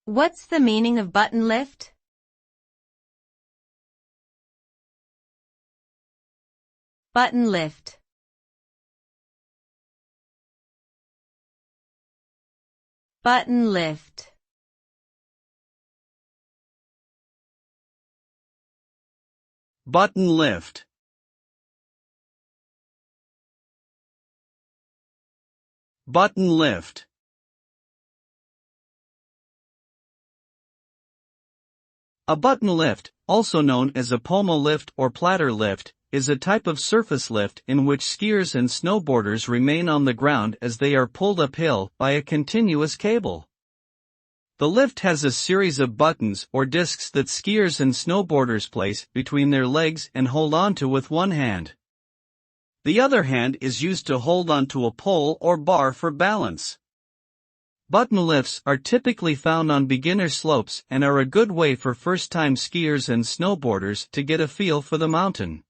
What's the meaning of button lift? Button lift. Button lift. Button lift. Button lift. A button lift, also known as a pommel lift or platter lift, is a type of surface lift in which skiers and snowboarders remain on the ground as they are pulled uphill by a continuous cable. The lift has a series of buttons or discs that skiers and snowboarders place between their legs and hold onto with one hand. The other hand is used to hold onto a pole or bar for balance. Button lifts are typically found on beginner slopes and are a good way for first-time skiers and snowboarders to get a feel for the mountain.